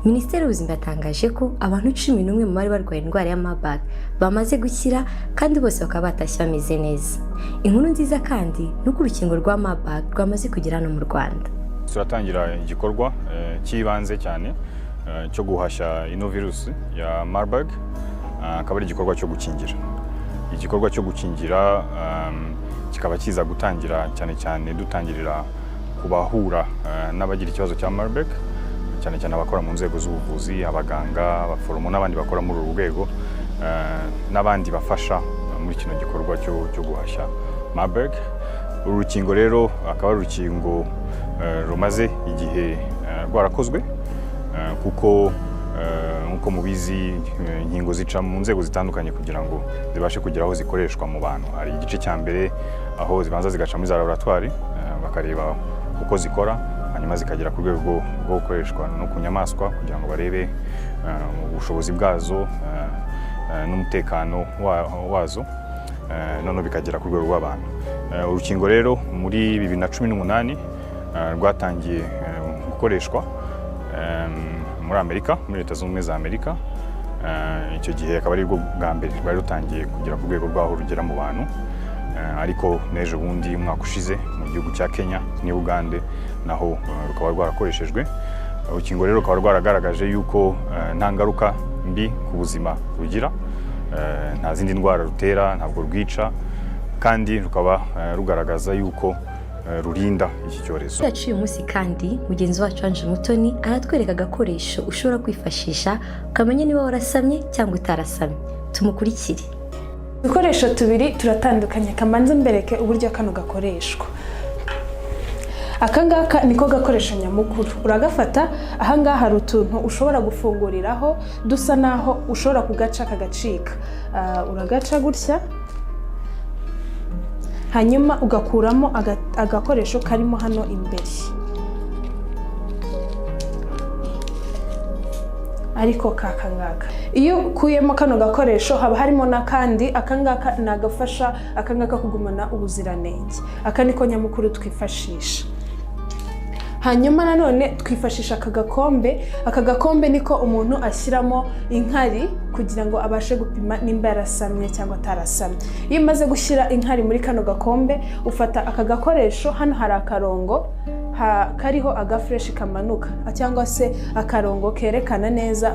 Minisiteri y'Ubuzima yatangaje ko abantu 11 mu bari barwaye indwara ya Marburg bamaze gukira kandi bose bakaba batashye bameze neza. Inkuru nziza kandi nuko urukingo rwa Marburg rwamaze kugera no mu Rwanda. Turatangira igikorwa cy'ibanze cyane cyo guhashya ino virusi ya Marburg, akaba ari igikorwa cyo gukingira. Igikorwa cyo gukingira kikaba kiza gutangira cyane dutangirira kubahura n'abagira ikibazo cya Marburg, cyane abakora mu nzego z'ubuvuzi, abaganga, abaforomo n'abandi bakora muri uru rwego, n'abandi bafasha muri kino gikorwa cyo guhashya Marburg. Uru rukingo rero akaba ari urukingo rumaze igihe rwarakozwe, kuko nkuko mubizi inkingo zica mu nzego zitandukanye kugira ngo zibashe kugera aho zikoreshwa mu bantu. Hari igice cya mbere aho zibanza zigaca muri za laboratoire bakareba uko zikora, hanyuma zikagera ku rwego rwo gukoreshwa no ku nyamaswa kugira ngo barebe ubushobozi bwazo n'umutekano wazo, none bikagera ku rwego rw'abantu. Urukingo rero muri 2018 rwatangiye gukoreshwa muri Amerika, muri Leta Zunze Ubumwe za Amerika. Icyo gihe akaba ari rwo bwa mbere rwari rutangiye kugera ku rwego rwaho rugera mu bantu, ariko n'ejo bundi umwaka ushize mu gihugu cya Kenya ni Uganda naho rukaba rwarakoreshejwe. Urukingo rero rukaba rwaragaragaje yuko nta ngaruka mbi ku buzima rugira, nta zindi ndwara rutera, ntabwo rwica, kandi rukaba rugaragaza yuko rurinda iki cyorezo. Yaciye umunsi kandi mugenzi wacu Ange Mutoni aratwereka agakoresho ushobora kwifashisha ukamenya niba warasamye cyangwa utarasamye. Tumukurikire. Ibikoresho tubiri turatandukanye, kamanze mbereke uburyo kano gakoreshwa. Akangaka niko gakoresho nyamukuru. Uragafata, ahangaha hari utuntu ushobora gufunguriraho dusa naho ushobora kugaca kagacika. Uragaca gutya, hanyuma ugakuramo agakoresho karimo hano imbere. Ariko kakangaka iyo ukuyemo kano gakoresho haba harimo n'akandi. Akangaka nagafasha akangaka kugumana ubuziranenge. Aka niko nyamukuru twifashisha. Hanyuma nanone twifashisha aka gakombe niko umuntu ashyiramo inkari kugira ngo abashe gupima nimba yarasamye cyangwa atarasamye. Iyo umaze gushyira inkari muri kano gakombe, ufata aka gakoresho, hano hari akarongo kariho agafresh kamanuka cyangwa se akarongo kerekana neza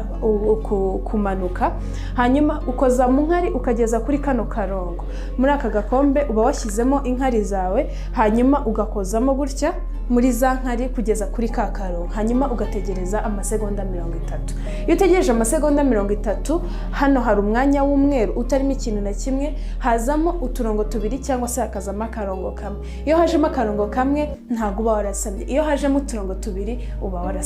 kumanuka, hanyuma ukoza mu nkari ukageza kuri kano karongo. Muri aka gakombe uba washyizemo inkari zawe, hanyuma ugakozamo gutya muri za nkari kugeza kuri ka karongo, hanyuma ugategereza amasegonda 30. Iyo utegereje amasegonda 30, hano hari umwanya w'umweru utarimo ikintu na kimwe, hazamo uturongo tubiri cyangwa se hakazamo akarongo kamwe. Iyo hajemo akarongo kamwe ntago uba warasamye, iyo hajemo uturongo tubiri uba warasamye.